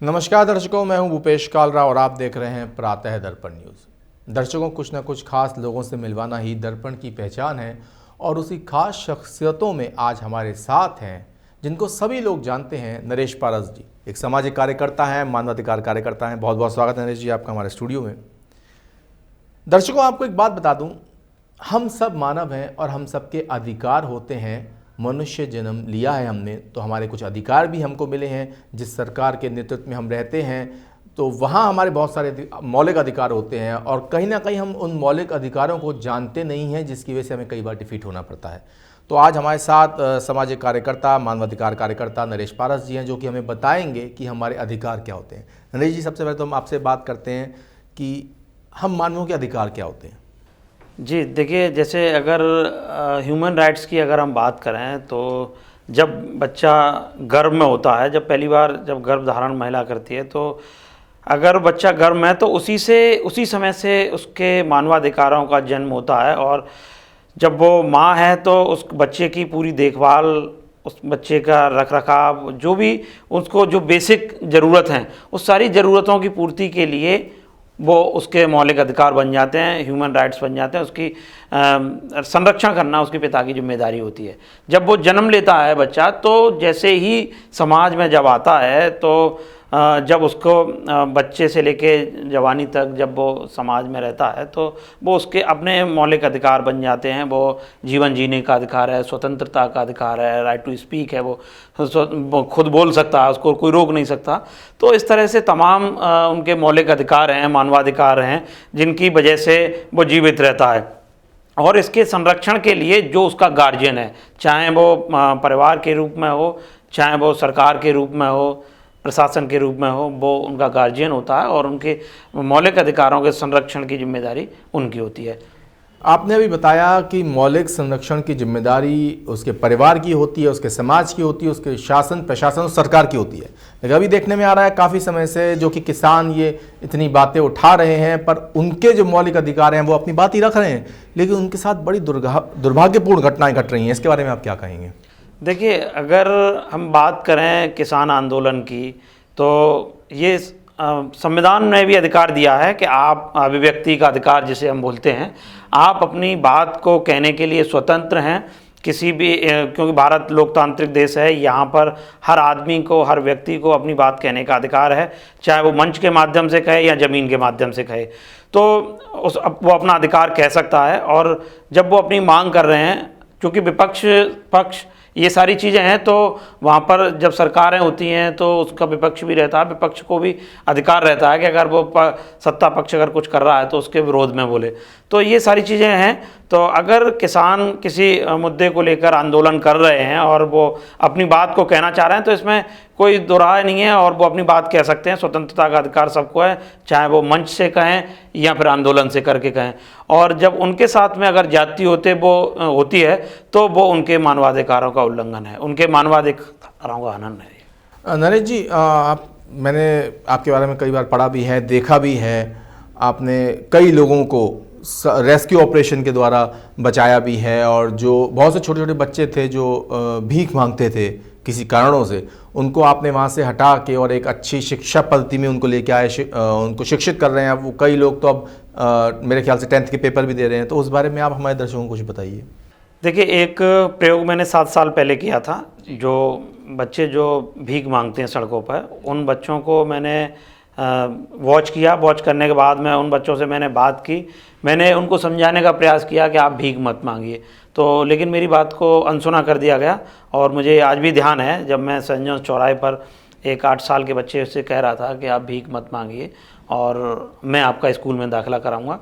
नमस्कार दर्शकों, मैं हूं भूपेश कालरा और आप देख रहे हैं प्रातः दर्पण न्यूज़। दर्शकों, कुछ न कुछ खास लोगों से मिलवाना ही दर्पण की पहचान है और उसी खास शख्सियतों में आज हमारे साथ हैं जिनको सभी लोग जानते हैं। नरेश पारस जी एक सामाजिक कार्यकर्ता हैं, मानवाधिकार कार्यकर्ता हैं। बहुत बहुत स्वागत है नरेश जी आपका हमारे स्टूडियो में। दर्शकों, आपको एक बात बता दूं, हम सब मानव हैं और हम सबके अधिकार होते हैं। मनुष्य जन्म लिया है हमने तो हमारे कुछ अधिकार भी हमको मिले हैं। जिस सरकार के नेतृत्व में हम रहते हैं तो वहाँ हमारे बहुत सारे मौलिक अधिकार होते हैं और कहीं ना कहीं हम उन मौलिक अधिकारों को जानते नहीं हैं, जिसकी वजह से हमें कई बार डिफीट होना पड़ता है। तो आज हमारे साथ सामाजिक कार्यकर्ता, मानवाधिकार कार्यकर्ता नरेश पारस जी हैं, जो कि हमें बताएंगे कि हमारे अधिकार क्या होते हैं। नरेश जी, सबसे पहले तो हम आपसे बात करते हैं कि हम मानवों के अधिकार क्या होते हैं। जी देखिए, जैसे अगर ह्यूमन राइट्स की अगर हम बात करें तो जब बच्चा गर्भ में होता है, जब पहली बार जब गर्भ धारण महिला करती है, तो अगर बच्चा गर्भ में है तो उसी समय से उसके मानवाधिकारों का जन्म होता है। और जब वो माँ है तो उस बच्चे की पूरी देखभाल, उस बच्चे का रखरखाव, जो भी उसको जो बेसिक ज़रूरत हैं, उस सारी ज़रूरतों की पूर्ति के लिए वो उसके मौलिक अधिकार बन जाते हैं, ह्यूमन राइट्स बन जाते हैं। उसकी संरक्षण करना उसके पिता की जिम्मेदारी होती है। जब वो जन्म लेता है बच्चा, तो जैसे ही समाज में जब आता है तो जब उसको बच्चे से लेके जवानी तक जब वो समाज में रहता है तो वो उसके अपने मौलिक अधिकार बन जाते हैं। वो जीवन जीने का अधिकार है, स्वतंत्रता का अधिकार है, राइट टू स्पीक है, वो खुद बोल सकता है, उसको कोई रोक नहीं सकता। तो इस तरह से तमाम उनके मौलिक अधिकार हैं, मानवाधिकार हैं, जिनकी वजह से वो जीवित रहता है। और इसके संरक्षण के लिए जो उसका गार्जियन है, चाहे वो परिवार के रूप में हो, चाहे वो सरकार के रूप में हो, प्रशासन के रूप में हो, वो उनका गार्जियन होता है और उनके मौलिक अधिकारों के संरक्षण की जिम्मेदारी उनकी होती है। आपने अभी बताया कि मौलिक संरक्षण की जिम्मेदारी उसके परिवार की होती है, उसके समाज की होती है, उसके शासन प्रशासन और सरकार की होती है। लेकिन अभी देखने में आ रहा है काफ़ी समय से जो कि किसान ये इतनी बातें उठा रहे हैं, पर उनके जो मौलिक अधिकार हैं वो अपनी बात ही रख रहे हैं, लेकिन उनके साथ बड़ी दुर्भाग्यपूर्ण घटनाएं घट रही हैं। इसके बारे में आप क्या कहेंगे? देखिए, अगर हम बात करें किसान आंदोलन की, तो ये संविधान ने भी अधिकार दिया है कि आप अभिव्यक्ति का अधिकार जिसे हम बोलते हैं, आप अपनी बात को कहने के लिए स्वतंत्र हैं। किसी भी क्योंकि भारत लोकतांत्रिक देश है, यहाँ पर हर आदमी को, हर व्यक्ति को अपनी बात कहने का अधिकार है, चाहे वो मंच के माध्यम से कहे या ज़मीन के माध्यम से कहे। तो वो अपना अधिकार कह सकता है। और जब वो अपनी मांग कर रहे हैं, क्योंकि विपक्ष पक्ष ये सारी चीज़ें हैं, तो वहाँ पर जब सरकारें होती हैं तो उसका विपक्ष भी रहता है, विपक्ष को भी अधिकार रहता है कि अगर वो सत्ता पक्ष अगर कुछ कर रहा है तो उसके विरोध में बोले। तो ये सारी चीज़ें हैं। तो अगर किसान किसी मुद्दे को लेकर आंदोलन कर रहे हैं और वो अपनी बात को कहना चाह रहे हैं, तो इसमें कोई दुराय नहीं है और वो अपनी बात कह सकते हैं। स्वतंत्रता का अधिकार सबको है, चाहे वो मंच से कहें या फिर आंदोलन से करके कहें। और जब उनके साथ में अगर जाति होती है तो वो उनके मानवाधिकारों का उल्लंघन है, उनके मानवाधिकारों का हनन है। नरेश जी, मैंने आपके बारे में कई बार पढ़ा भी है, देखा भी है। आपने कई लोगों को रेस्क्यू ऑपरेशन के द्वारा बचाया भी है, और जो बहुत से छोटे छोटे बच्चे थे जो भीख मांगते थे किसी कारणों से, उनको आपने वहाँ से हटा के और एक अच्छी शिक्षा पद्धति में उनको लेके आए, उनको शिक्षित कर रहे हैं। वो कई लोग तो अब मेरे ख्याल से 10th के पेपर भी दे रहे हैं। तो उस बारे में आप हमारे दर्शकों को कुछ बताइए। देखिए, एक प्रयोग मैंने 7 साल पहले किया था। जो बच्चे जो भीख मांगते हैं सड़कों पर, उन बच्चों को मैंने वॉच किया। वॉच करने के बाद मैं उन बच्चों से मैंने बात की, मैंने उनको समझाने का प्रयास किया कि आप भीख मत मांगिए। तो लेकिन मेरी बात को अनसुना कर दिया गया। और मुझे आज भी ध्यान है, जब मैं संजय चौराहे पर एक 8 साल के बच्चे से कह रहा था कि आप भीख मत मांगिए और मैं आपका स्कूल में दाखिला कराऊंगा,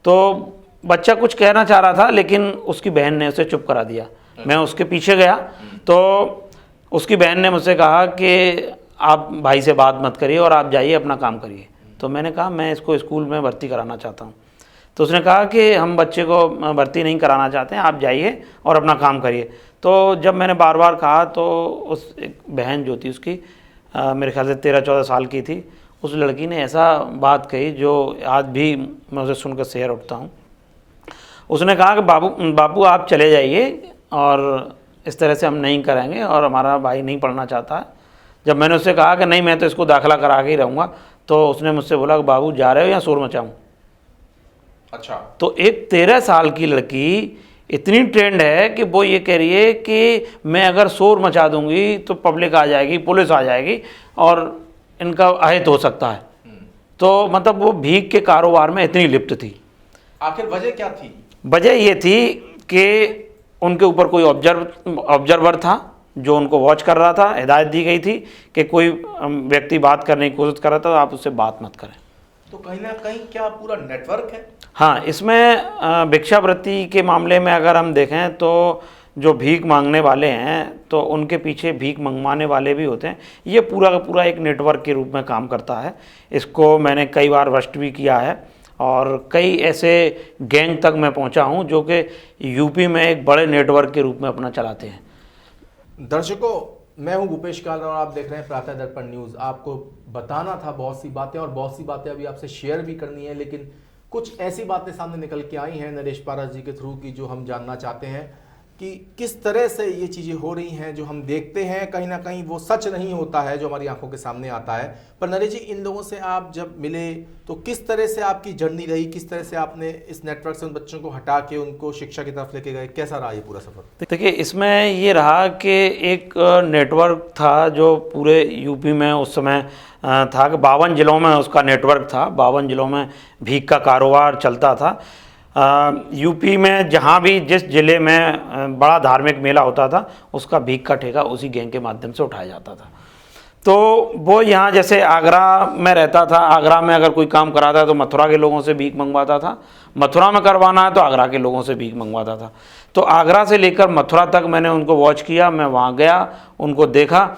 तो बच्चा कुछ कहना चाह रहा था, लेकिन उसकी बहन ने उसे चुप करा दिया। मैं उसके पीछे गया तो उसकी बहन ने मुझसे कहा कि आप भाई से बात मत करिए और आप जाइए अपना काम करिए। तो मैंने कहा मैं इसको स्कूल में भर्ती कराना चाहता हूँ। तो उसने कहा कि हम बच्चे को भर्ती नहीं कराना चाहते हैं, आप जाइए और अपना काम करिए। तो जब मैंने बार बार कहा तो उस एक बहन जो थी उसकी मेरे ख्याल से 13-14 साल की थी, उस लड़की ने ऐसा बात कही जो आज भी मैं उसे सुनकर शहर उठता हूँ। उसने कहा कि बापू आप चले जाइए और इस तरह से हम नहीं करेंगे और हमारा भाई नहीं पढ़ना चाहता है। जब मैंने उससे कहा कि नहीं मैं तो इसको दाखिला करा के ही रहूँगा, तो उसने मुझसे बोला कि बाबू जा रहे हो या शोर मचाऊँ। अच्छा। तो एक 13 साल की लड़की इतनी ट्रेंड है कि वो ये कह रही है कि मैं अगर शोर मचा दूंगी तो पब्लिक आ जाएगी, पुलिस आ जाएगी और इनका अहित हो सकता है। तो मतलब वो भीख के कारोबार में इतनी लिप्त थी। आखिर वजह क्या थी? वजह ये थी कि उनके ऊपर कोई ऑब्जर्वर था जो उनको वॉच कर रहा था। हिदायत दी गई थी कि कोई व्यक्ति बात करने की कोशिश कर रहा था तो आप उससे बात मत करें। तो कहीं ना कहीं क्या पूरा नेटवर्क है? हाँ, इसमें भिक्षावृत्ति के मामले में अगर हम देखें तो जो भीख मांगने वाले हैं तो उनके पीछे भीख मंगवाने वाले भी होते हैं। ये पूरा का पूरा एक नेटवर्क के रूप में काम करता है। इसको मैंने कई बार भ्रष्ट भी किया है और कई ऐसे गैंग तक मैं पहुंचा हूं जो कि यूपी में एक बड़े नेटवर्क के रूप में अपना चलाते हैं। दर्शकों, मैं हूं भूपेश कालरा और आप देख रहे हैं प्रातः दर्पण न्यूज़। आपको बताना था बहुत सी बातें और बहुत सी बातें अभी आपसे शेयर भी करनी है, लेकिन कुछ ऐसी बातें सामने निकल के आई हैं नरेश पारस जी के थ्रू की जो हम जानना चाहते हैं कि किस तरह से ये चीज़ें हो रही हैं। जो हम देखते हैं कहीं ना कहीं वो सच नहीं होता है जो हमारी आंखों के सामने आता है। पर नरेश जी, इन लोगों से आप जब मिले तो किस तरह से आपकी जर्नी रही, किस तरह से आपने इस नेटवर्क से उन बच्चों को हटा के उनको शिक्षा की तरफ लेके गए, कैसा रहा ये पूरा सफर? देखिए, इसमें ये रहा कि एक नेटवर्क था जो पूरे यूपी में उस समय था कि 52 जिलों में उसका नेटवर्क था। 52 जिलों में भीख का कारोबार चलता था। यूपी में जहाँ भी जिस जिले में बड़ा धार्मिक मेला होता था उसका भीख का ठेका उसी गैंग के माध्यम से उठाया जाता था। तो वो यहाँ जैसे आगरा में रहता था, आगरा में अगर कोई काम कराता है तो मथुरा के लोगों से भीख मंगवाता था, मथुरा में करवाना है तो आगरा के लोगों से भीख मंगवाता था। तो आगरा से लेकर मथुरा तक मैंने उनको वॉच किया। मैं वहाँ गया, उनको देखा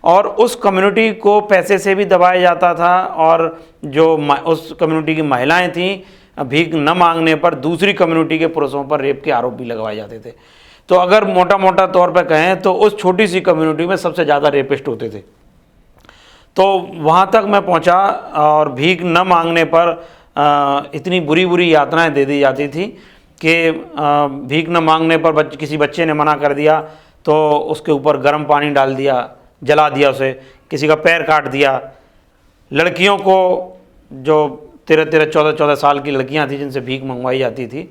और उस कम्युनिटी को पैसे से भी दबाया जाता था और जो उस कम्युनिटी की महिलाएं थीं, भीख न मांगने पर दूसरी कम्युनिटी के पुरुषों पर रेप के आरोप भी लगवाए जाते थे। तो अगर मोटा मोटा तौर पर कहें तो उस छोटी सी कम्युनिटी में सबसे ज़्यादा रेपिस्ट होते थे। तो वहाँ तक मैं पहुँचा और भीख न मांगने पर इतनी बुरी बुरी यातनाएं दे दी जाती थी कि भीख न मांगने पर किसी बच्चे ने मना कर दिया तो उसके ऊपर गर्म पानी डाल दिया, जला दिया उसे, किसी का पैर काट दिया। लड़कियों को, जो 13-14 साल की लड़कियां थी जिनसे भीख मंगवाई जाती थी,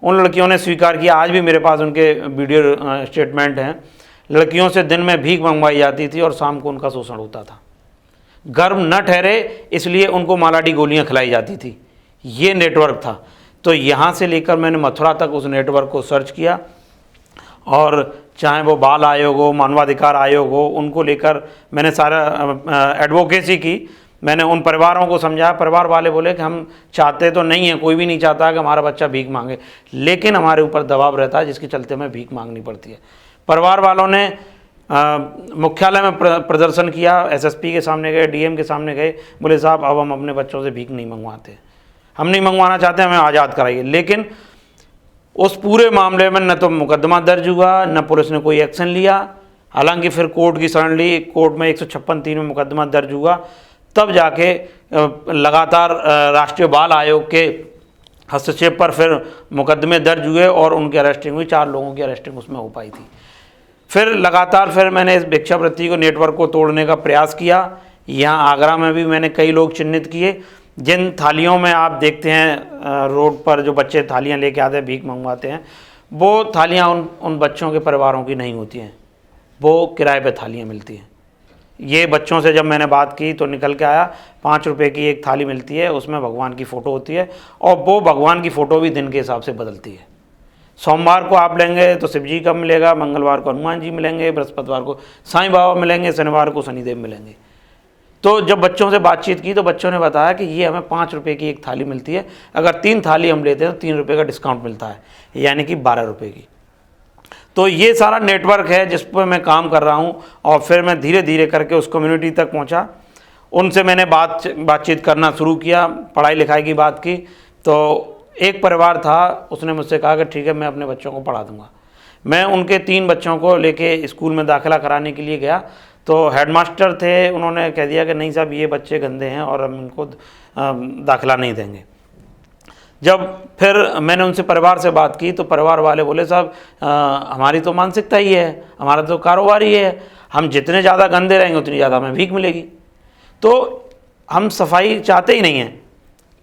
उन लड़कियों ने स्वीकार किया। आज भी मेरे पास उनके वीडियो स्टेटमेंट हैं। लड़कियों से दिन में भीख मंगवाई जाती थी और शाम को उनका शोषण होता था। गर्म न ठहरे इसलिए उनको मालाडी गोलियां खिलाई जाती थी। ये नेटवर्क था। तो यहाँ से लेकर मैंने मथुरा तक उस नेटवर्क को सर्च किया और चाहे वो बाल आयोग हो, मानवाधिकार आयोग हो, उनको लेकर मैंने सारा एडवोकेसी की। मैंने उन परिवारों को समझाया। परिवार वाले बोले कि हम चाहते तो नहीं हैं, कोई भी नहीं चाहता कि हमारा बच्चा भीख मांगे, लेकिन हमारे ऊपर दबाव रहता है जिसके चलते हमें भीख मांगनी पड़ती है। परिवार वालों ने मुख्यालय में प्रदर्शन किया, एसएसपी के सामने गए, डीएम के सामने गए, बोले साहब अब हम अपने बच्चों से भीख नहीं मंगवाते, हम नहीं मंगवाना चाहते, हमें आज़ाद कराइए। लेकिन उस पूरे मामले में न तो मुकदमा दर्ज हुआ, न पुलिस ने कोई एक्शन लिया। हालांकि फिर कोर्ट की शरण ली, कोर्ट में 156(3) में मुकदमा दर्ज हुआ। तब जाके लगातार राष्ट्रीय बाल आयोग के हस्तक्षेप पर फिर मुकदमे दर्ज हुए और उनकी अरेस्टिंग हुई। 4 लोगों की अरेस्टिंग उसमें हो पाई थी। फिर लगातार फिर मैंने इस भिक्षावृत्ति को, नेटवर्क को तोड़ने का प्रयास किया। यहाँ आगरा में भी मैंने कई लोग चिन्हित किए। जिन थालियों में आप देखते हैं रोड पर जो बच्चे थालियाँ लेके आते हैं, भीख मंगवाते हैं, वो थालियाँ उन बच्चों के परिवारों की नहीं होती हैं, वो किराए पे थालियाँ मिलती हैं। ये बच्चों से जब मैंने बात की तो निकल के आया 5 रुपए की एक थाली मिलती है, उसमें भगवान की फ़ोटो होती है और वो भगवान की फ़ोटो भी दिन के हिसाब से बदलती है। सोमवार को आप लेंगे तो शिव जी का मिलेगा, मंगलवार को हनुमान जी मिलेंगे, बृहस्पतिवार को साईं बाबा मिलेंगे, शनिवार को शनिदेव मिलेंगे। तो जब बच्चों से बातचीत की तो बच्चों ने बताया कि ये हमें 5 रुपए की एक थाली मिलती है, अगर 3 थाली हम लेते हैं तो 3 रुपये का डिस्काउंट मिलता है, यानी कि 12 रुपये की। तो ये सारा नेटवर्क है जिस पर मैं काम कर रहा हूँ। और फिर मैं धीरे धीरे करके उस कम्युनिटी तक पहुँचा, उनसे मैंने बातचीत करना शुरू किया, पढ़ाई लिखाई की बात की। तो एक परिवार था, उसने मुझसे कहा कि ठीक है मैं अपने बच्चों को पढ़ा दूँगा। मैं उनके 3 बच्चों को लेके स्कूल में दाखिला कराने के लिए गया तो हेडमास्टर थे, उन्होंने कह दिया कि नहीं साहब ये बच्चे गंदे हैं और हम इनको दाखिला नहीं देंगे। जब फिर मैंने उनसे परिवार से बात की तो परिवार वाले बोले साहब हमारी तो मानसिकता ही है, हमारा तो कारोबार ही है, हम जितने ज़्यादा गंदे रहेंगे उतनी ज़्यादा हमें भीख मिलेगी। तो हम सफाई चाहते ही नहीं हैं,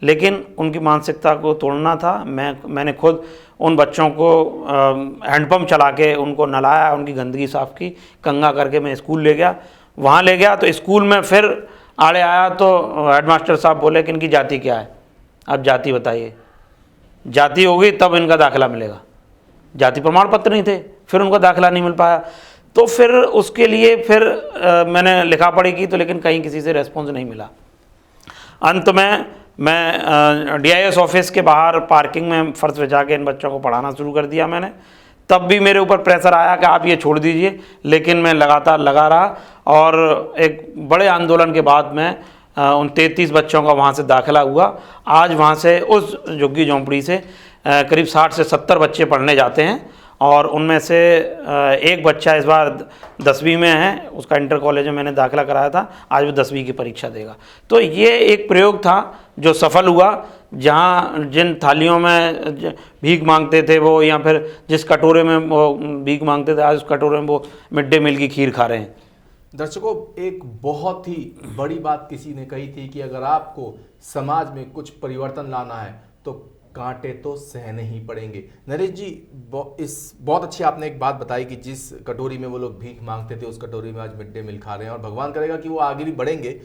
लेकिन उनकी मानसिकता को तोड़ना था। मैंने खुद उन बच्चों को हैंडपम्प चला के उनको नहलाया, उनकी गंदगी साफ़ की, कंघा करके मैं स्कूल ले गया। वहाँ ले गया तो स्कूल में फिर आड़े आया तो हेडमास्टर साहब बोले कि इनकी जाति क्या है, अब जाति बताइए, जाति होगी तब इनका दाखिला मिलेगा। जाति प्रमाण पत्र नहीं थे, फिर उनका दाखिला नहीं मिल पाया। तो फिर उसके लिए फिर मैंने लिखा पढ़ी की तो लेकिन कहीं किसी से रेस्पॉन्स नहीं मिला। अंत में मैं DIS ऑफिस के बाहर पार्किंग में फ़र्श बिछा के इन बच्चों को पढ़ाना शुरू कर दिया मैंने। तब भी मेरे ऊपर प्रेशर आया कि आप ये छोड़ दीजिए, लेकिन मैं लगातार लगा रहा और एक बड़े आंदोलन के बाद मैं उन 33 बच्चों का वहाँ से दाखिला हुआ। आज वहाँ से उस झुग्गी झोंपड़ी से करीब 60 से 70 बच्चे पढ़ने जाते हैं और उनमें से एक बच्चा इस बार 10वीं में है, उसका इंटर कॉलेज में मैंने दाखिला कराया था, आज वो 10वीं की परीक्षा देगा। तो ये एक प्रयोग था जो सफल हुआ, जहाँ जिन थालियों में भीख मांगते थे वो, या फिर जिस कटोरे में वो भीख मांगते थे, आज उस कटोरे में वो मिड डे मील की खीर खा रहे हैं। दर्शकों, एक बहुत ही बड़ी बात किसी ने कही थी कि अगर आपको समाज में कुछ परिवर्तन लाना है तो कांटे तो सहने ही पड़ेंगे। नरेश जी, बहुत अच्छी आपने एक बात बताई कि जिस कटोरी में वो लोग भीख मांगते थे उस कटोरी में आज मिड डे मील खा रहे हैं, और भगवान करेगा कि वो आगे भी बढ़ेंगे।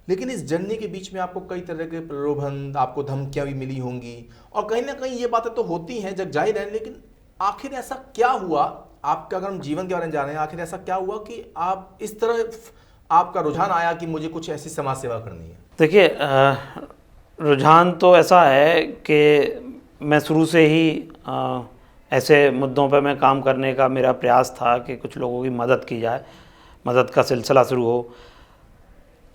लेकिन इस जर्नी के बीच में आपको कई तरह के प्रलोभन, आपको धमकियां भी मिली होंगी, और कहीं ना कहीं ये बातें तो होती हैं, जग जाहिर है। लेकिन आखिर ऐसा क्या हुआ आपका, अगर हम जीवन के बारे में जाने हैं, आखिर ऐसा क्या हुआ कि आप इस तरह आपका रुझान आया कि मुझे कुछ ऐसी समाज सेवा करनी है? देखिए, रुझान तो ऐसा है कि मैं शुरू से ही ऐसे मुद्दों पर मैं काम करने का मेरा प्रयास था कि कुछ लोगों की मदद की जाए, मदद का सिलसिला शुरू हो।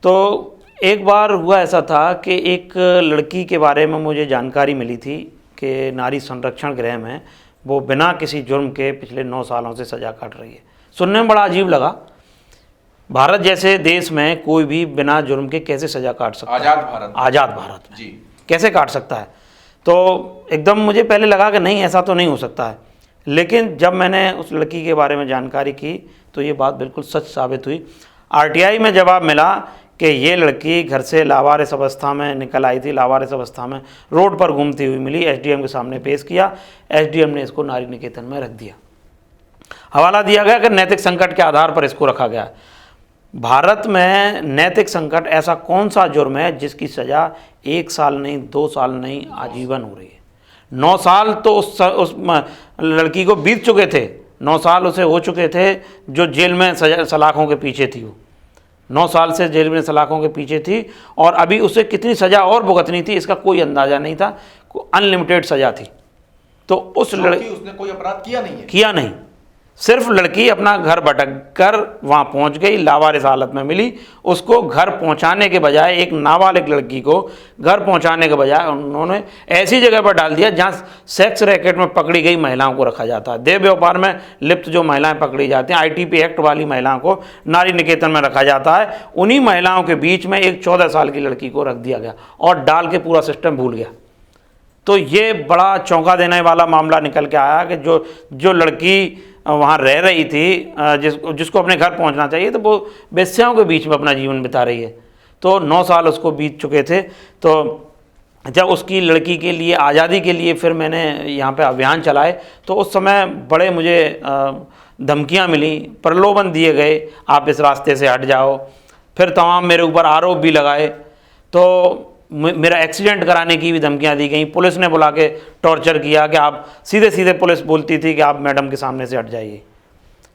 तो एक बार हुआ ऐसा था कि एक लड़की के बारे में मुझे जानकारी मिली थी कि नारी संरक्षण गृह में वो बिना किसी जुर्म के पिछले 9 सालों से सज़ा काट रही है। सुनने में बड़ा अजीब लगा, भारत जैसे देश में कोई भी बिना जुर्म के कैसे सज़ा काट सकता है? आज़ाद भारत में जी कैसे काट सकता है? तो एकदम मुझे पहले लगा कि नहीं, ऐसा तो नहीं हो सकता है। लेकिन जब मैंने उस लड़की के बारे में जानकारी की तो ये बात बिल्कुल सच साबित हुई। RTI में जवाब मिला कि ये लड़की घर से लावारिस अवस्था में निकल आई थी, लावारिस अवस्था में रोड पर घूमती हुई मिली। SDM के सामने पेश किया, SDM ने इसको नारी निकेतन में रख दिया। हवाला दिया गया कि नैतिक संकट के आधार पर इसको रखा गया। भारत में नैतिक संकट ऐसा कौन सा जुर्म है जिसकी सज़ा 1 साल नहीं, 2 साल नहीं, आजीवन हो रही है? 9 साल तो उस लड़की को बीत चुके थे, 9 साल उसे हो चुके थे जो जेल में सलाखों के पीछे थी। वो 9 साल से जेल में सलाखों के पीछे थी और अभी उसे कितनी सज़ा और भुगतनी थी इसका कोई अंदाज़ा नहीं था। अनलिमिटेड सज़ा थी। तो उस लड़की, उसने कोई अपराध किया नहीं है, किया नहीं, सिर्फ लड़की अपना घर भटक कर वहाँ पहुँच गई, लावारिस हालत में मिली। उसको घर पहुँचाने के बजाय, एक नाबालिग लड़की को घर पहुँचाने के बजाय उन्होंने ऐसी जगह पर डाल दिया जहाँ सेक्स रैकेट में पकड़ी गई महिलाओं को रखा जाता है। देह व्यापार में लिप्त जो महिलाएं पकड़ी जाती हैं, ITP एक्ट वाली महिलाओं को नारी निकेतन में रखा जाता है। उन्हीं महिलाओं के बीच में एक 14 साल की लड़की को रख दिया गया और डाल के पूरा सिस्टम भूल गया। तो ये बड़ा चौंका देने वाला मामला निकल के आया कि जो लड़की वहाँ रह रही थी, जिसको अपने घर पहुँचना चाहिए, तो वो वेश्याओं के बीच में अपना जीवन बिता रही है। तो 9 साल उसको बीत चुके थे। तो जब उसकी लड़की के लिए, आज़ादी के लिए फिर मैंने यहाँ पे अभियान चलाए तो उस समय बड़े मुझे धमकियाँ मिली, प्रलोभन दिए गए, आप इस रास्ते से हट जाओ। फिर तमाम मेरे ऊपर आरोप भी लगाए। तो मेरा एक्सीडेंट कराने की भी धमकियां दी गई। पुलिस ने बुला के टॉर्चर किया कि आप सीधे सीधे, पुलिस बोलती थी कि आप मैडम के सामने से हट जाइए,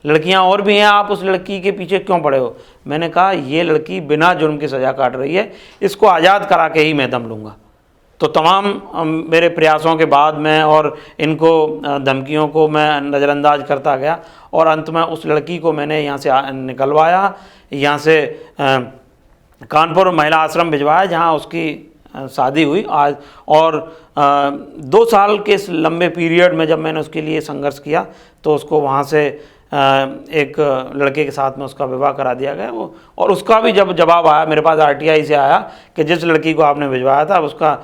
लड़कियां और भी हैं, आप उस लड़की के पीछे क्यों पड़े हो? मैंने कहा ये लड़की बिना जुर्म की सज़ा काट रही है, इसको आज़ाद करा के ही मैं दम लूँगा। तो तमाम मेरे प्रयासों के बाद मैं और इनको धमकियों को मैं नज़रअंदाज करता गया और अंत में उस लड़की को मैंने यहाँ से निकलवाया, यहाँ से कानपुर महिला आश्रम भिजवाया जहाँ उसकी शादी हुई आज। और 2 साल के इस लंबे पीरियड में जब मैंने उसके लिए संघर्ष किया तो उसको वहाँ से एक लड़के के साथ में उसका विवाह करा दिया गया वो, और उसका भी जब जवाब आया मेरे पास आरटीआई से आया कि जिस लड़की को आपने भिजवाया था उसका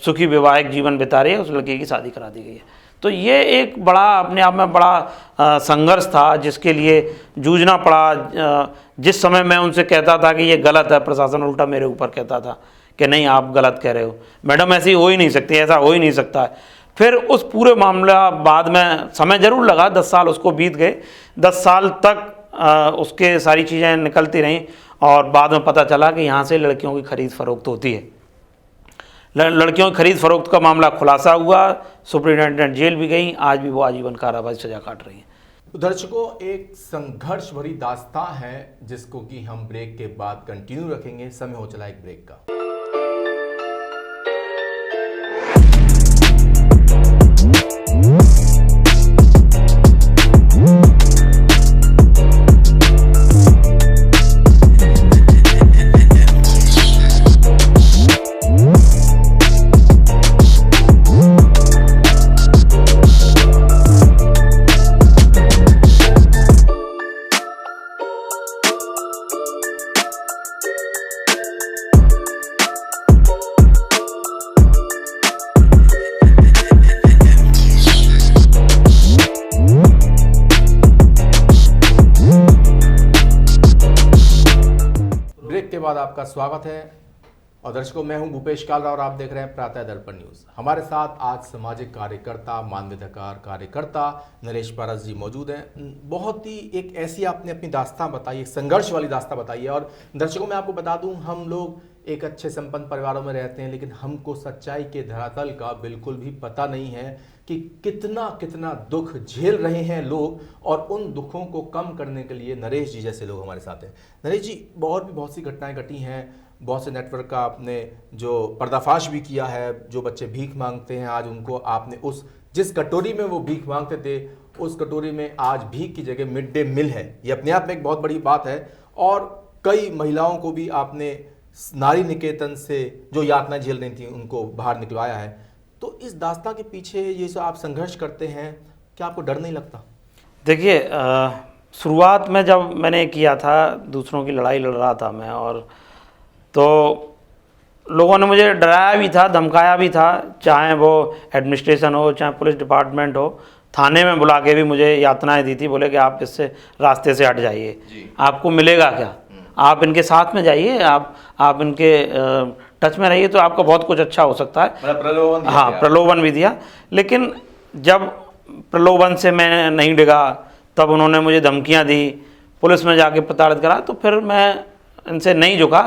सुखी वैवाहिक जीवन बिता रही है, उस लड़की की शादी करा दी गई है। तो ये एक बड़ा अपने आप में बड़ा संघर्ष था जिसके लिए जूझना पड़ा। जिस समय मैं उनसे कहता था कि ये गलत है, प्रशासन उल्टा मेरे ऊपर कहता था कि नहीं आप गलत कह रहे हो, मैडम ऐसी हो ही नहीं सकती, ऐसा हो ही नहीं सकता है। फिर उस पूरे मामला बाद में समय ज़रूर लगा, 10 साल उसको बीत गए, 10 साल तक उसके सारी चीज़ें निकलती रहीं और बाद में पता चला कि यहाँ से लड़कियों की खरीद फरोख्त होती है। लड़कियों की खरीद फरोख्त का मामला खुलासा हुआ, सुप्रिंटेंडेंट जेल भी गई, आज भी वो आजीवन कारावास सजा काट रही हैं। दर्शकों, एक संघर्ष भरी दास्तां है जिसको कि हम ब्रेक के बाद कंटिन्यू रखेंगे। समय हो चला एक ब्रेक का। के बाद आपका स्वागत है और दर्शकों, मैं हूं भूपेश कालरा और आप देख रहे हैं प्रातः दर्पण न्यूज। हमारे साथ आज सामाजिक कार्यकर्ता, मानवाधिकार कार्यकर्ता नरेश पारस जी मौजूद हैं। बहुत ही एक ऐसी आपने अपनी दास्तां बताई, एक संघर्ष वाली दास्तां बताई है। और दर्शकों, मैं आपको बता दूं, हम लोग एक अच्छे संपन्न परिवारों में रहते हैं, लेकिन हमको सच्चाई के धरातल का बिल्कुल भी पता नहीं है कि कितना कितना दुख झेल रहे हैं लोग, और उन दुखों को कम करने के लिए नरेश जी जैसे लोग हमारे साथ हैं। नरेश जी, बहुत सी घटनाएं घटी हैं, बहुत से नेटवर्क का आपने जो पर्दाफाश भी किया है। जो बच्चे भीख मांगते हैं, आज उनको आपने उस जिस कटोरी में वो भीख मांगते थे, उस कटोरी में आज भीख की जगह मिड डे मील है। ये अपने आप में एक बहुत बड़ी बात है। और कई महिलाओं को भी आपने नारी निकेतन से जो यातनाएं झेल रही थी उनको बाहर निकलवाया है। तो इस दास्तां के पीछे ये जो आप संघर्ष करते हैं, क्या आपको डर नहीं लगता? देखिए, शुरुआत में जब मैंने किया था, दूसरों की लड़ाई लड़ रहा था मैं, और तो लोगों ने मुझे डराया भी था, धमकाया भी था, चाहे वो एडमिनिस्ट्रेशन हो, चाहे पुलिस डिपार्टमेंट हो। थाने में बुला के भी मुझे यातनाएं दी थी, बोले कि आप इससे रास्ते से हट जाइए, आपको मिलेगा क्या, आप इनके साथ में जाइए, आप इनके टच में रहिए तो आपका बहुत कुछ अच्छा हो सकता है। प्रलोभन, हाँ, प्रलोभन भी दिया। लेकिन जब प्रलोभन से मैं नहीं डिगा, तब उन्होंने मुझे धमकियां दी, पुलिस में जाके प्रताड़ित करा, तो फिर मैं इनसे नहीं झुका।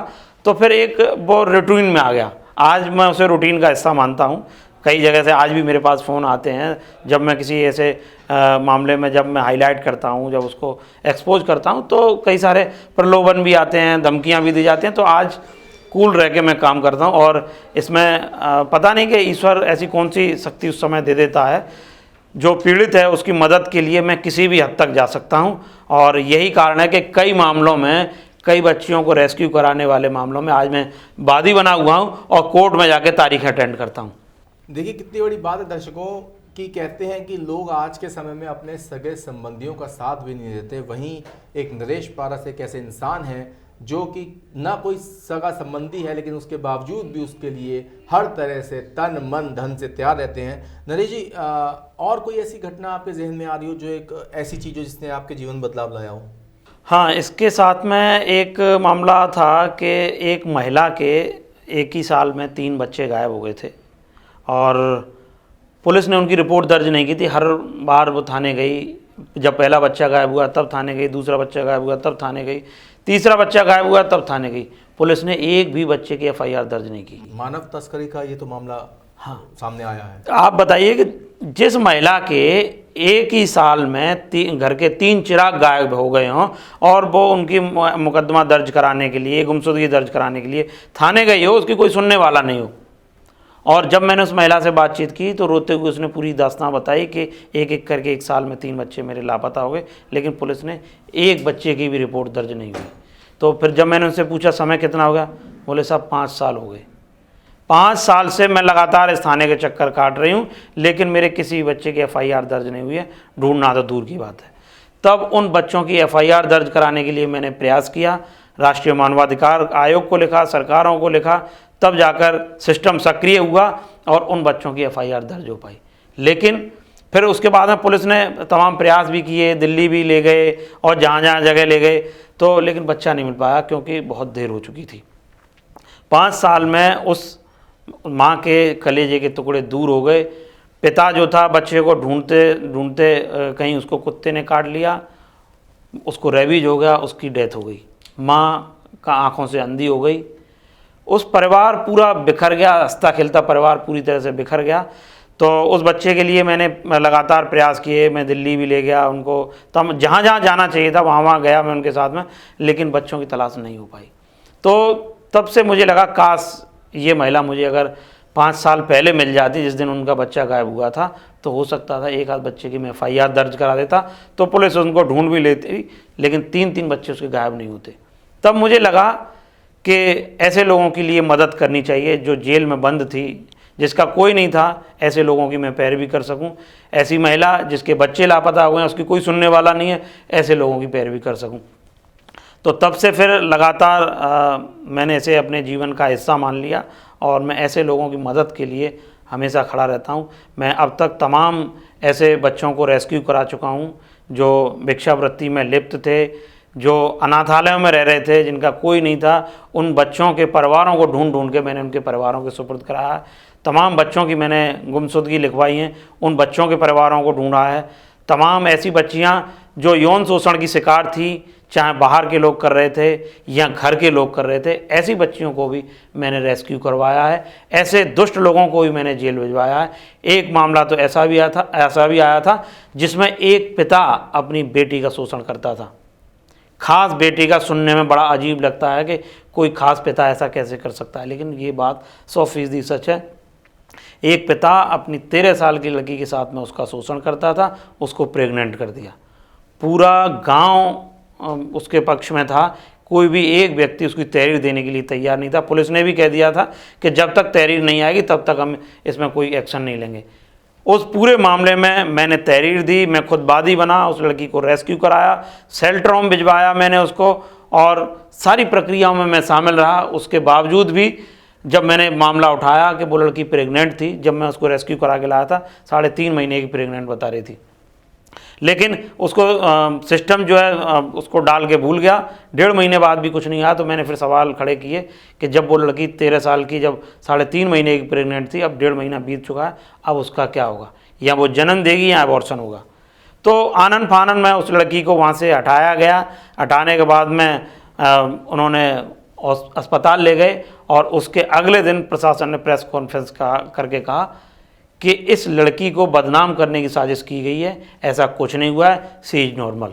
तो फिर एक वो रूटीन में आ गया। आज मैं उसे रूटीन का हिस्सा मानता हूँ। कई जगह से आज भी मेरे पास फ़ोन आते हैं, जब मैं किसी ऐसे मामले में जब मैं हाईलाइट करता हूँ, जब उसको एक्सपोज करता हूँ, तो कई सारे प्रलोभन भी आते हैं, धमकियाँ भी दी जाती हैं। तो आज कूल रह के मैं काम करता हूँ, और इसमें पता नहीं कि ईश्वर ऐसी कौन सी शक्ति उस समय दे देता है, जो पीड़ित है उसकी मदद के लिए मैं किसी भी हद तक जा सकता हूँ। और यही कारण है कि कई मामलों में, कई बच्चियों को रेस्क्यू कराने वाले मामलों में आज मैं वादी बना हुआ हूँ और कोर्ट में जाके तारीख अटेंड करता हूँ। देखिए, कितनी बड़ी बात है दर्शकों कि कहते हैं कि लोग आज के समय में अपने सगे संबंधियों का साथ भी नहीं देते। वहीं एक नरेश पारस एक ऐसे इंसान हैं जो कि ना कोई सगा संबंधी है, लेकिन उसके बावजूद भी उसके लिए हर तरह से तन मन धन से तैयार रहते हैं। नरेश जी, और कोई ऐसी घटना आपके जहन में आ रही हो जो एक ऐसी चीज़ हो जिसने आपके जीवन बदलाव लाया हो? हाँ, इसके साथ में एक मामला था कि एक महिला के एक ही साल में 3 बच्चे गायब हो गए थे, और पुलिस ने उनकी रिपोर्ट दर्ज नहीं की थी। हर बार वो थाने गई, जब पहला बच्चा गायब हुआ तब थाने गई, दूसरा बच्चा गायब हुआ तब थाने गई, तीसरा बच्चा गायब हुआ तब थाने गई। पुलिस ने एक भी बच्चे की FIR दर्ज नहीं की। मानव तस्करी का ये तो मामला हाँ सामने आया है। आप बताइए कि जिस महिला के एक ही साल में घर के 3 चिराग गायब हो गए हों, और वो उनकी मुकदमा दर्ज कराने के लिए, गुमशुदगी दर्ज कराने के लिए थाने गई हो, उसकी कोई सुनने वाला नहीं हो। और जब मैंने उस महिला से बातचीत की तो रोते हुए उसने पूरी दास्तां बताई कि एक एक करके एक साल में 3 बच्चे मेरे लापता हो गए, लेकिन पुलिस ने एक बच्चे की भी रिपोर्ट दर्ज नहीं हुई। तो फिर जब मैंने उनसे पूछा समय कितना हो गया, बोले साहब 5 साल हो गए। 5 साल से मैं लगातार इस थाने के चक्कर काट रही हूँ, लेकिन मेरे किसी बच्चे की FIR दर्ज नहीं हुई है, ढूंढना तो दूर की बात है। तब उन बच्चों की एफआईआर दर्ज कराने के लिए मैंने प्रयास किया, राष्ट्रीय मानवाधिकार आयोग को लिखा, सरकारों को लिखा, तब जाकर सिस्टम सक्रिय हुआ और उन बच्चों की एफआईआर दर्ज हो पाई। लेकिन फिर उसके बाद में पुलिस ने तमाम प्रयास भी किए, दिल्ली भी ले गए और जहाँ जहाँ जगह ले गए, तो लेकिन बच्चा नहीं मिल पाया क्योंकि बहुत देर हो चुकी थी। 5 साल में उस माँ के कलेजे के टुकड़े दूर हो गए। पिता जो था बच्चे को ढूंढते ढूंढते कहीं उसको कुत्ते ने काट लिया, उसको रेबीज हो गया, उसकी डेथ हो गई। माँ का आंखों से अंधी हो गई। उस परिवार पूरा बिखर गया, हंसता खेलता परिवार पूरी तरह से बिखर गया। तो उस बच्चे के लिए मैंने लगातार प्रयास किए, मैं दिल्ली भी ले गया उनको, तब जहाँ जहाँ जाना चाहिए था वहाँ वहाँ गया मैं उनके साथ में, लेकिन बच्चों की तलाश नहीं हो पाई। तो तब से मुझे लगा काश ये महिला मुझे अगर 5 साल पहले मिल जाती, जिस दिन उनका बच्चा गायब हुआ था, तो हो सकता था एक आध बच्चे की मैं एफआईआर दर्ज करा देता, तो पुलिस उनको ढूंढ भी लेती, लेकिन 3-3 बच्चे उसके गायब नहीं होते। तब मुझे लगा कि ऐसे लोगों के लिए मदद करनी चाहिए जो जेल में बंद थी, जिसका कोई नहीं था, ऐसे लोगों की मैं पैरवी कर सकूं। ऐसी महिला जिसके बच्चे लापता हुए हैं, उसकी कोई सुनने वाला नहीं है, ऐसे लोगों की पैरवी कर सकूं। तो तब से फिर लगातार मैंने इसे अपने जीवन का हिस्सा मान लिया और मैं ऐसे लोगों की मदद के लिए हमेशा खड़ा रहता हूं। मैं अब तक तमाम ऐसे बच्चों को रेस्क्यू करा चुका हूं जो भिक्षावृत्ति में लिप्त थे, जो अनाथालयों में रह रहे थे, जिनका कोई नहीं था। उन बच्चों के परिवारों को ढूंढ ढूंढ के मैंने उनके परिवारों के सुपुर्द कराया। तमाम बच्चों की मैंने गुमशुदगी लिखवाई हैं, उन बच्चों के परिवारों को ढूंढा है। तमाम ऐसी बच्चियां जो यौन शोषण की शिकार थी, चाहे बाहर के लोग कर रहे थे या घर के लोग कर रहे थे, ऐसी बच्चियों को भी मैंने रेस्क्यू करवाया है। ऐसे दुष्ट लोगों को भी मैंने जेल भिजवाया है। एक मामला तो ऐसा भी आया था जिसमें एक पिता अपनी बेटी का शोषण करता था। खास बेटी का सुनने में बड़ा अजीब लगता है कि कोई खास पिता ऐसा कैसे कर सकता है, लेकिन ये बात 100% सच है। एक पिता अपनी 13 साल की लड़की के साथ में उसका शोषण करता था, उसको प्रेग्नेंट कर दिया। पूरा गांव उसके पक्ष में था, कोई भी एक व्यक्ति उसकी तहरीर देने के लिए तैयार नहीं था। पुलिस ने भी कह दिया था कि जब तक तहरीर नहीं आएगी तब तक हम इसमें कोई एक्शन नहीं लेंगे। उस पूरे मामले में मैंने तहरीर दी, मैं खुद वादी बना, उस लड़की को रेस्क्यू कराया, शेल्टर होम भिजवाया मैंने उसको, और सारी प्रक्रियाओं में मैं शामिल रहा। उसके बावजूद भी जब मैंने मामला उठाया कि वो लड़की प्रेग्नेंट थी, जब मैं उसको रेस्क्यू करा के लाया था, 3.5 महीने की प्रेग्नेंट बता रही थी, लेकिन उसको सिस्टम जो है उसको डाल के भूल गया। 1.5 महीने बाद भी कुछ नहीं आया। तो मैंने फिर सवाल खड़े किए कि जब वो लड़की 13 साल की, जब 3.5 महीने की प्रेग्नेंट थी, अब 1.5 महीना बीत चुका है, अब उसका क्या होगा? या वो जन्म देगी या अबॉर्शन होगा? तो आनन फानन में उस लड़की को वहाँ से हटाया गया। हटाने के बाद में उन्होंने अस्पताल ले गए और उसके अगले दिन प्रशासन ने प्रेस कॉन्फ्रेंस करके कहा कि इस लड़की को बदनाम करने की साजिश की गई है, ऐसा कुछ नहीं हुआ है, शी इज नॉर्मल।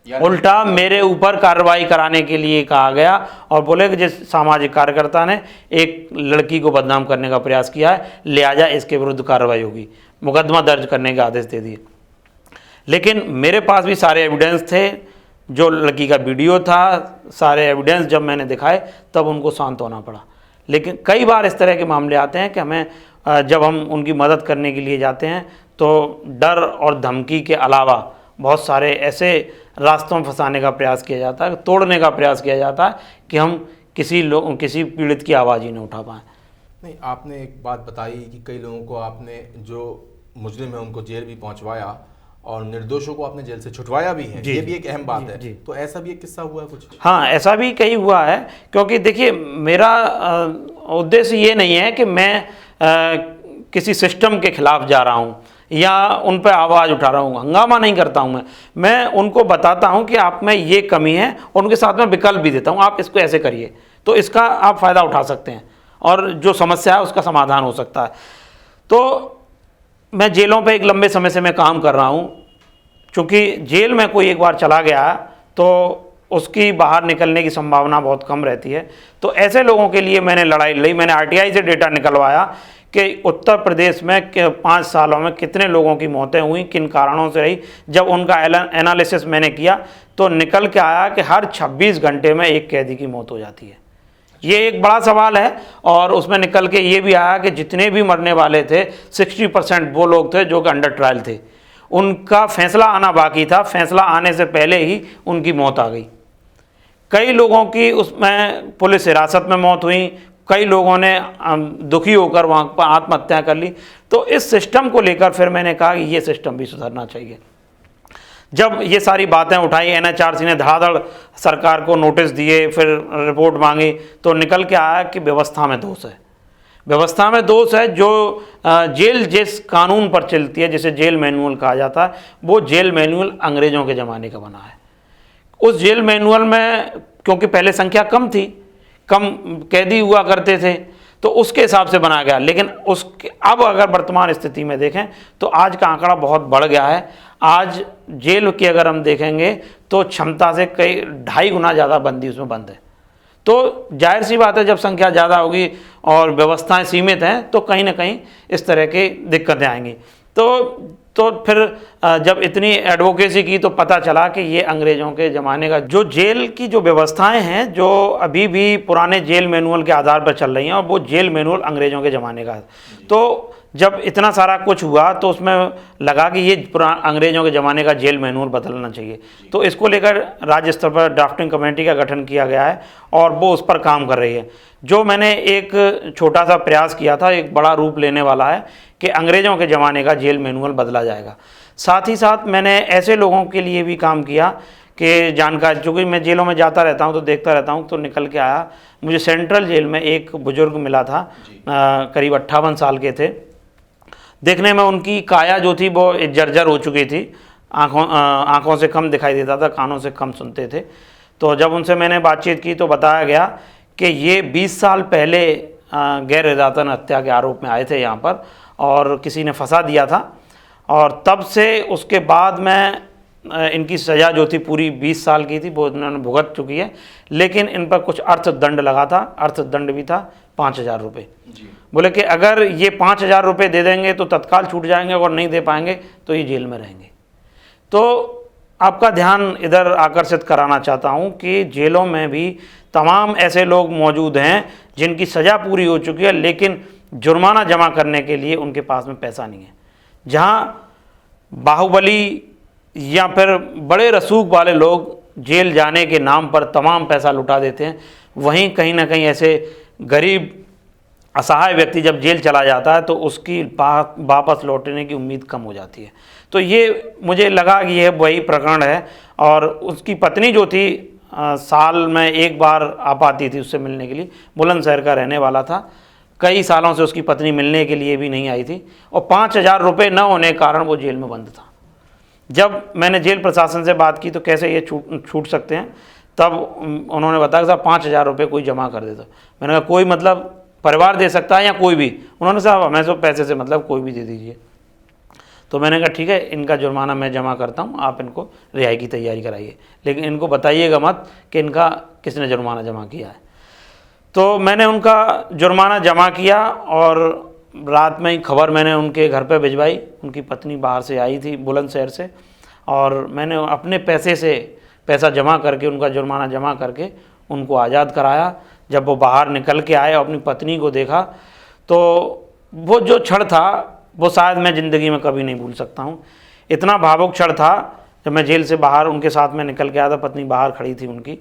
उल्टा मेरे ऊपर कार्रवाई कराने के लिए कहा गया और बोले कि जिस सामाजिक कार्यकर्ता ने एक लड़की को बदनाम करने का प्रयास किया है, लिहाजा इसके विरुद्ध कार्रवाई होगी, मुकदमा दर्ज करने के आदेश दे दिए। लेकिन मेरे पास भी सारे एविडेंस थे, जो लड़की का वीडियो था, सारे एविडेंस जब मैंने दिखाए तब उनको शांत होना पड़ा। लेकिन कई बार इस तरह के मामले आते हैं कि हमें जब हम उनकी मदद करने के लिए जाते हैं तो डर और धमकी के अलावा बहुत सारे ऐसे रास्तों में फंसाने का प्रयास किया जाता है, तोड़ने का प्रयास किया जाता है कि हम किसी पीड़ित की आवाज़ ही नहीं उठा पाएँ। नहीं, आपने एक बात बताई कि कई लोगों को आपने, जो मुजरिम है उनको जेल भी पहुंचवाया और निर्दोषों को आपने जेल से छुटवाया भी है, ये भी एक अहम बात है। तो ऐसा भी एक किस्सा हुआ है कुछ? हाँ, ऐसा भी कई हुआ है, क्योंकि देखिए मेरा उद्देश्य ये नहीं है कि मैं किसी सिस्टम के खिलाफ जा रहा हूँ या उन पर आवाज़ उठा रहा हूँ, हंगामा नहीं करता हूँ। मैं उनको बताता हूँ कि आप में ये कमी है, उनके साथ में विकल्प भी देता हूँ, आप इसको ऐसे करिए तो इसका आप फ़ायदा उठा सकते हैं और जो समस्या है उसका समाधान हो सकता है। तो मैं जेलों पे एक लंबे समय से मैं काम कर रहा हूँ, क्योंकि जेल में कोई एक बार चला गया तो उसकी बाहर निकलने की संभावना बहुत कम रहती है। तो ऐसे लोगों के लिए मैंने लड़ाई लड़ी। मैंने आरटीआई से डेटा निकलवाया कि उत्तर प्रदेश में 5 सालों में कितने लोगों की मौतें हुई, किन कारणों से रही। जब उनका एनालिसिस मैंने किया तो निकल के आया कि हर 26 घंटे में एक कैदी की मौत हो जाती है। ये एक बड़ा सवाल है। और उसमें निकल के ये भी आया कि जितने भी मरने वाले थे 60% वो लोग थे जो कि अंडर ट्रायल थे। उनका फैसला आना बाकी था, फैसला आने से पहले ही उनकी मौत आ गई। कई लोगों की उसमें पुलिस हिरासत में मौत हुई, कई लोगों ने दुखी होकर वहाँ पर आत्महत्या कर ली। तो इस सिस्टम को लेकर फिर मैंने कहा कि ये सिस्टम भी सुधरना चाहिए। जब ये सारी बातें उठाई, एनएचआरसी ने धड़ाधड़ सरकार को नोटिस दिए, फिर रिपोर्ट मांगी, तो निकल के आया कि व्यवस्था में दोष है। व्यवस्था में दोष है। जो जेल जिस कानून पर चलती है, जिसे जेल मैनुअल कहा जाता है, वो जेल मैनुअल अंग्रेज़ों के ज़माने का बना है। उस जेल मैनुअल में क्योंकि पहले संख्या कम थी, कम कैदी हुआ करते थे, तो उसके हिसाब से बनाया गया। लेकिन उसके अब अगर वर्तमान स्थिति में देखें तो आज का आंकड़ा बहुत बढ़ गया है। आज जेल की अगर हम देखेंगे तो क्षमता से कई 2.5 गुना ज़्यादा बंदी उसमें बंद है। तो जाहिर सी बात है, जब संख्या ज़्यादा होगी और व्यवस्थाएं सीमित हैं तो कहीं ना कहीं इस तरह की दिक्कतें आएंगी। तो फिर जब इतनी एडवोकेसी की तो पता चला कि ये अंग्रेज़ों के ज़माने का जो जेल की जो व्यवस्थाएं हैं, जो अभी भी पुराने जेल मैनुअल के आधार पर चल रही हैं, और वो जेल मैनुअल अंग्रेज़ों के ज़माने का है। तो जब इतना सारा कुछ हुआ तो उसमें लगा कि ये अंग्रेज़ों के ज़माने का जेल मैनुअल बदलना चाहिए। तो इसको लेकर राज्य स्तर पर ड्राफ्टिंग कमेटी का गठन किया गया है और वो उस पर काम कर रही है। जो मैंने एक छोटा सा प्रयास किया था, एक बड़ा रूप लेने वाला है कि अंग्रेज़ों के ज़माने का जेल मैनुअल बदला जाएगा। साथ ही साथ मैंने ऐसे लोगों के लिए भी काम किया कि जानकारी, चूँकि मैं जेलों में जाता रहता हूँ तो देखता रहता हूँ, तो निकल के आया मुझे सेंट्रल जेल में एक बुजुर्ग मिला था, करीब 58 साल के थे। देखने में उनकी काया जो थी वो जर्जर हो चुकी थी, आँखों से कम दिखाई देता था, कानों से कम सुनते थे। तो जब उनसे मैंने बातचीत की तो बताया गया कि ये 20 साल पहले गैर इरादतन हत्या के आरोप में आए थे यहाँ पर, और किसी ने फंसा दिया था, और तब से उसके बाद में इनकी सज़ा जो थी पूरी 20 साल की थी वो इन्होंने भुगत चुकी है। लेकिन इन पर कुछ अर्थदंड लगा था, अर्थदंड भी था 5,000 रुपये। बोले कि अगर ये 5,000 रुपये दे देंगे तो तत्काल छूट जाएंगे, और नहीं दे पाएंगे तो ये जेल में रहेंगे। तो आपका ध्यान इधर आकर्षित कराना चाहता हूँ कि जेलों में भी तमाम ऐसे लोग मौजूद हैं जिनकी सज़ा पूरी हो चुकी है, लेकिन जुर्माना जमा करने के लिए उनके पास में पैसा नहीं है। जहाँ बाहुबली या फिर बड़े रसूख वाले लोग जेल जाने के नाम पर तमाम पैसा लुटा देते हैं, वहीं कहीं ना कहीं ऐसे गरीब असहाय व्यक्ति जब जेल चला जाता है तो उसकी वापस लौटने की उम्मीद कम हो जाती है। तो ये मुझे लगा कि यह वही प्रकरण है। और उसकी पत्नी जो थी साल में एक बार आ पाती थी उससे मिलने के लिए, बुलंदशहर का रहने वाला था। कई सालों से उसकी पत्नी मिलने के लिए भी नहीं आई थी, और 5,000 रुपये न होने के कारण वो जेल में बंद था। जब मैंने जेल प्रशासन से बात की तो कैसे ये छूट सकते हैं, तब उन्होंने बताया कि साहब 5,000 रुपये कोई जमा कर देता। मैंने कहा कोई मतलब परिवार दे सकता है या कोई भी? उन्होंने साहब हमें तो पैसे से मतलब कोई भी दे दीजिए। तो मैंने कहा ठीक है, इनका जुर्माना मैं जमा करता हूँ, आप इनको रिहाई की तैयारी कराइए, लेकिन इनको बताइएगा मत कि इनका किसने जुर्माना जमा किया है। तो मैंने उनका जुर्माना जमा किया, और रात में ही खबर मैंने उनके घर पे भिजवाई। उनकी पत्नी बाहर से आई थी बुलंदशहर से, और मैंने अपने पैसे से पैसा जमा करके, उनका जुर्माना जमा करके उनको आज़ाद कराया। जब वो बाहर निकल के आए और अपनी पत्नी को देखा तो वो जो क्षण था वो शायद मैं ज़िंदगी में कभी नहीं भूल सकता हूँ। इतना भावुक क्षण था जब मैं जेल से बाहर उनके साथ में निकल के आया था। पत्नी बाहर खड़ी थी उनकी,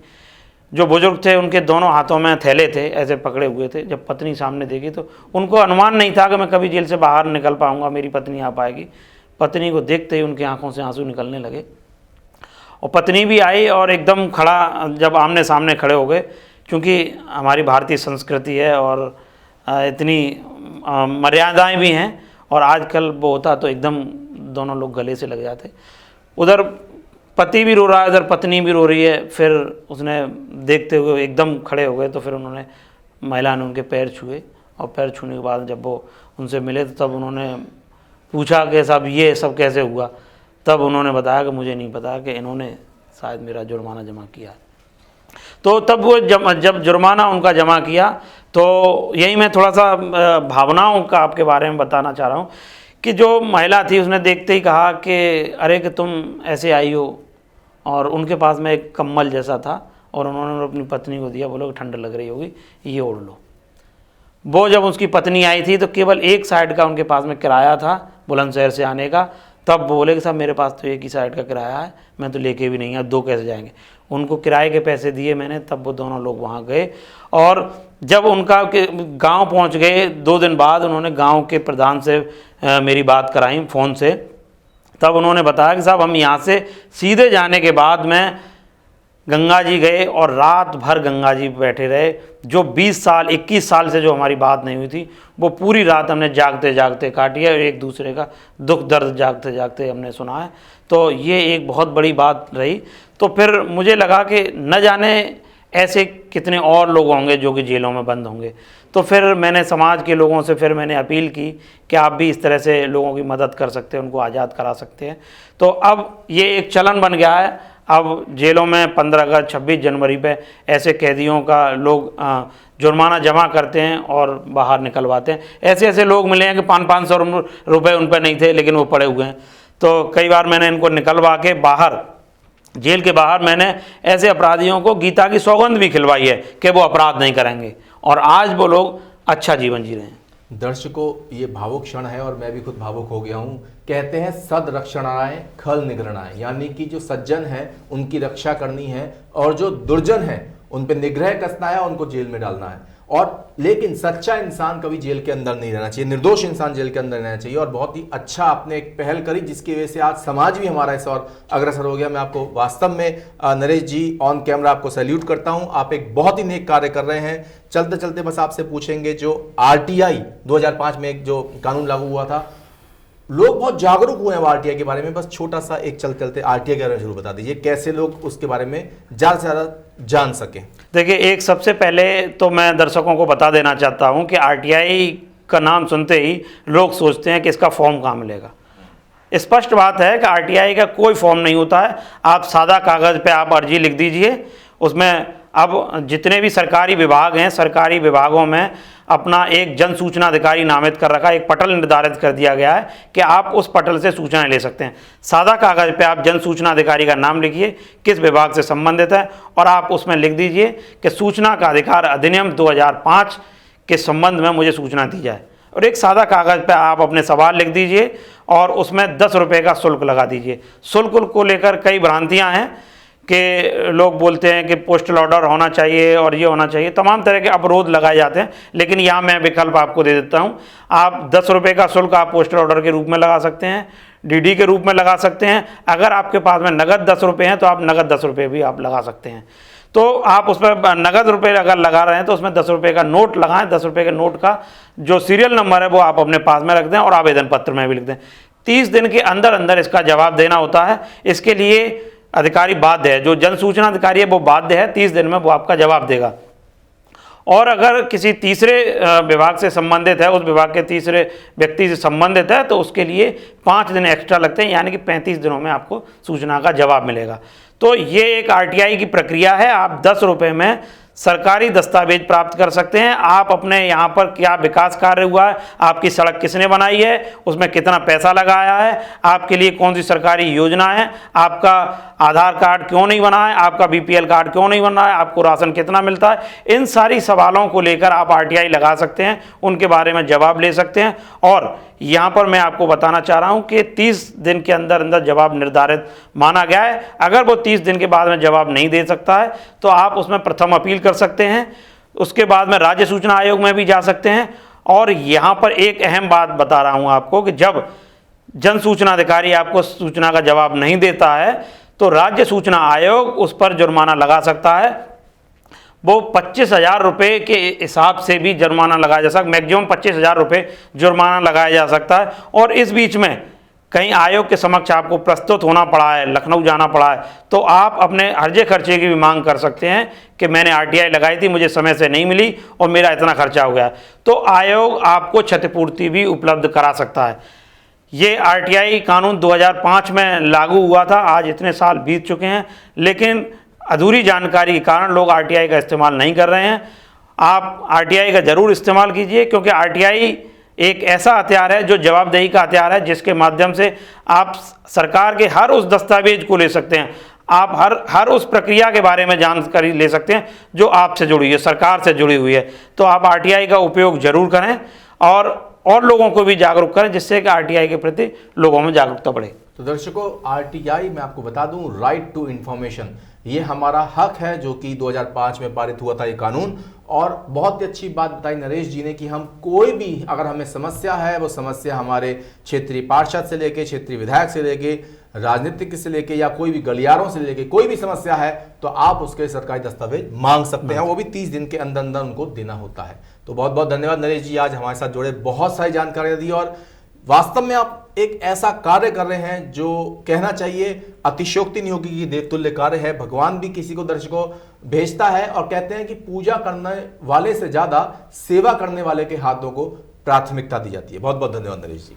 जो बुजुर्ग थे उनके दोनों हाथों में थैले थे ऐसे पकड़े हुए थे। जब पत्नी सामने देखी तो उनको अनुमान नहीं था कि मैं कभी जेल से बाहर निकल पाऊँगा, मेरी पत्नी आ पाएगी। पत्नी को देखते ही उनकी आंखों से आंसू निकलने लगे, और पत्नी भी आई और एकदम खड़ा, जब आमने सामने खड़े हो गए, क्योंकि हमारी भारतीय संस्कृति है और इतनी मर्यादाएं भी हैं, और आजकल वो होता तो एकदम दोनों लोग गले से लग जाते। उधर पति भी रो रहा है, इधर पत्नी भी रो रही है। फिर उसने देखते हुए एकदम खड़े हो गए, तो फिर उन्होंने, महिला ने उनके पैर छुए, और पैर छूने के बाद जब वो उनसे मिले तो तब उन्होंने पूछा कि साहब ये सब कैसे हुआ। तब उन्होंने बताया कि मुझे नहीं पता कि इन्होंने शायद मेरा जुर्माना जमा किया। तो तब वो जब जुर्माना उनका जमा किया, तो यही मैं थोड़ा सा भावनाओं का आपके बारे में बताना चाह रहा हूँ कि जो महिला थी उसने देखते ही कहा कि अरे कि तुम ऐसे आई हो, और उनके पास में एक कम्बल जैसा था, और उन्होंने अपनी पत्नी को दिया, बोलो ठंड लग रही होगी, ये ओढ़ लो। वो जब उसकी पत्नी आई थी तो केवल एक साइड का उनके पास में किराया था बुलंदशहर से आने का, तब बोले कि साहब मेरे पास तो एक ही साइड का किराया है, मैं तो लेके भी नहीं, अब 2 कैसे जाएंगे। उनको किराए के पैसे दिए मैंने, तब वो दोनों लोग वहाँ गए। और जब उनका गांव पहुँच गए 2 दिन बाद, उन्होंने गांव के प्रधान से मेरी बात कराई फ़ोन से। तब उन्होंने बताया कि साहब हम यहाँ से सीधे जाने के बाद में गंगा जी गए और रात भर गंगा जी बैठे रहे। जो 20 साल 21 साल से जो हमारी बात नहीं हुई थी, वो पूरी रात हमने जागते जागते काटी है और एक दूसरे का दुख दर्द जागते जागते हमने सुना है। तो ये एक बहुत बड़ी बात रही। तो फिर मुझे लगा कि न जाने ऐसे कितने और लोग होंगे जो कि जेलों में बंद होंगे। तो फिर मैंने समाज के लोगों से फिर मैंने अपील की कि आप भी इस तरह से लोगों की मदद कर सकते हैं, उनको आज़ाद करा सकते हैं। तो अब ये एक चलन बन गया है। अब जेलों में 15 अगस्त 26 जनवरी पे ऐसे कैदियों का लोग जुर्माना जमा करते हैं और बाहर निकलवाते हैं। ऐसे ऐसे लोग मिले हैं कि 500-500 रुपये उन पर नहीं थे, लेकिन वो पड़े हुए हैं। तो कई बार मैंने इनको निकलवा के बाहर, जेल के बाहर, मैंने ऐसे अपराधियों को गीता की सौगंध भी खिलवाई है कि वो अपराध नहीं करेंगे, और आज वो लोग अच्छा जीवन जी रहे हैं। दर्शकों, ये भावुक क्षण है और मैं भी खुद भावुक हो गया हूँ। कहते हैं सद रक्षणाय खल निग्रहणाय, यानी कि जो सज्जन है उनकी रक्षा करनी है और जो दुर्जन है उन पे निग्रह कसना है, उनको जेल में डालना है। और लेकिन सच्चा इंसान कभी जेल के अंदर नहीं रहना चाहिए, निर्दोष इंसान जेल के अंदर रहना चाहिए। और बहुत ही अच्छा आपने एक पहल करी जिसकी वजह से आज समाज भी हमारा इस और अग्रसर हो गया। मैं आपको वास्तव में नरेश जी ऑन कैमरा आपको सैल्यूट करता हूं। आप एक बहुत ही नेक कार्य कर रहे हैं। चलते चलते बस आपसे पूछेंगे, जो आरटीआई 2005 में एक जो कानून लागू हुआ था, लोग बहुत जागरूक हुए हैं आरटीआई के बारे में। बस छोटा सा एक चलते चलते आरटीआई के बारे में जरूर बता दीजिए, कैसे लोग उसके बारे में ज़्यादा से ज़्यादा जान सकें। देखिए, एक सबसे पहले तो मैं दर्शकों को बता देना चाहता हूं कि आरटीआई का नाम सुनते ही लोग सोचते हैं कि इसका फॉर्म कहाँ मिलेगा। स्पष्ट बात है कि आरटीआई का कोई फॉर्म नहीं होता है। आप सादा कागज़ पे आप अर्जी लिख दीजिए। उसमें अब जितने भी सरकारी विभाग हैं, सरकारी विभागों में अपना एक जन सूचना अधिकारी नामित कर रखा है, एक पटल निर्धारित कर दिया गया है कि आप उस पटल से सूचनाएं ले सकते हैं। सादा कागज़ पे आप जन सूचना अधिकारी का नाम लिखिए, किस विभाग से संबंधित है, और आप उसमें लिख दीजिए कि सूचना का अधिकार अधिनियम 2005 के संबंध में मुझे सूचना दी जाए। और एक सादा कागज़ पे आप अपने सवाल लिख दीजिए और उसमें 10 रुपये का शुल्क लगा दीजिए। शुल्क को लेकर कई भ्रांतियाँ हैं कि लोग बोलते हैं कि पोस्टल ऑर्डर होना चाहिए और ये होना चाहिए, तमाम तरह के अवरोध लगाए जाते हैं। लेकिन यहाँ मैं विकल्प आपको दे देता हूँ। आप 10 रुपये का शुल्क आप पोस्टल ऑर्डर के रूप में लगा सकते हैं, डीडी के रूप में लगा सकते हैं। अगर आपके पास में नगद 10 रुपये हैं तो आप नगद 10 रुपये भी आप लगा सकते हैं। तो आप उसमें नगद रुपये अगर लगा रहे हैं तो उसमें 10 रुपये का नोट लगाएं। 10 रुपये के नोट का जो सीरियल नंबर है वो आप अपने पास में रख दें और आवेदन पत्र में भी लिख दें। 30 दिन के अंदर अंदर इसका जवाब देना होता है। इसके लिए अधिकारी बाध्य है, जो जन सूचना अधिकारी है वो बाध्य है, 30 दिन में वो आपका जवाब देगा। और अगर किसी तीसरे विभाग से संबंधित है, उस विभाग के तीसरे व्यक्ति से संबंधित है, तो उसके लिए 5 दिन एक्स्ट्रा लगते हैं, यानी कि 35 दिनों में आपको सूचना का जवाब मिलेगा। तो ये एक आरटीआई की प्रक्रिया है। आप 10 रुपये में सरकारी दस्तावेज प्राप्त कर सकते हैं। आप अपने यहाँ पर क्या विकास कार्य हुआ है, आपकी सड़क किसने बनाई है, उसमें कितना पैसा लगाया है, आपके लिए कौन सी सरकारी योजना है, आपका आधार कार्ड क्यों नहीं बना है, आपका बीपीएल कार्ड क्यों नहीं बना है, आपको राशन कितना मिलता है, इन सारी सवालों को लेकर आप आरटीआई लगा सकते हैं, उनके बारे में जवाब ले सकते हैं। और यहाँ पर मैं आपको बताना चाह रहा हूँ कि 30 दिन के अंदर अंदर जवाब निर्धारित माना गया है। अगर वो 30 दिन के बाद में जवाब नहीं दे सकता है तो आप उसमें प्रथम अपील कर सकते हैं। उसके बाद में राज्य सूचना आयोग में भी जा सकते हैं। और यहाँ पर एक अहम बात बता रहा हूँ आपको कि जब जन सूचना अधिकारी आपको सूचना का जवाब नहीं देता है तो राज्य सूचना आयोग उस पर जुर्माना लगा सकता है। वो 25,000 रुपये के हिसाब से भी जुर्माना लगाया जा सकता, मैक्सिमम 25,000 रुपये जुर्माना लगाया जा सकता है। और इस बीच में कहीं आयोग के समक्ष आपको प्रस्तुत होना पड़ा है, लखनऊ जाना पड़ा है, तो आप अपने हर्जे खर्चे की भी मांग कर सकते हैं कि मैंने आरटीआई लगाई थी, मुझे समय से नहीं मिली और मेरा इतना खर्चा हो गया। तो आयोग आपको क्षतिपूर्ति भी उपलब्ध करा सकता है। ये आरटीआई कानून 2005 में लागू हुआ था। आज इतने साल बीत चुके हैं, लेकिन अधूरी जानकारी के कारण लोग आरटीआई का इस्तेमाल नहीं कर रहे हैं। आप आरटीआई का ज़रूर इस्तेमाल कीजिए, क्योंकि आरटीआई एक ऐसा हथियार है जो जवाबदेही का हथियार है, जिसके माध्यम से आप सरकार के हर उस दस्तावेज को ले सकते हैं। आप हर उस प्रक्रिया के बारे में जानकारी ले सकते हैं जो आपसे जुड़ी है, सरकार से जुड़ी हुई है। तो आप आरटीआई का उपयोग ज़रूर करें। और लोगों को भी जागरूक करें, जिससे कि आरटीआई के प्रति लोगों में जागरूकता बढ़े। तो दर्शकों, आरटीआई मैं आपको बता दूं, राइट टू इन्फॉर्मेशन, ये हमारा हक है, जो कि 2005 में पारित हुआ था ये कानून। और बहुत ही अच्छी बात बताई नरेश जी ने कि हम कोई भी अगर हमें समस्या है, वो समस्या हमारे क्षेत्रीय पार्षद से लेके, क्षेत्रीय विधायक से लेके, राजनीतिक से लेके, या कोई भी गलियारों से लेके कोई भी समस्या है, तो आप उसके सरकारी दस्तावेज मांग सकते हैं, वो भी 30 दिन के अंदर अंदर उनको देना होता है। तो बहुत बहुत धन्यवाद नरेश जी, आज हमारे साथ जुड़े, बहुत सारी जानकारी दी, और वास्तव में आप एक ऐसा कार्य कर रहे हैं जो कहना चाहिए अतिशयोक्ति नहीं होगी कि देवतुल्य कार्य है। भगवान भी किसी को दर्शकों भेजता है, और कहते हैं कि पूजा करने वाले से ज्यादा सेवा करने वाले के हाथों को प्राथमिकता दी जाती है। बहुत बहुत धन्यवाद नरेश जी।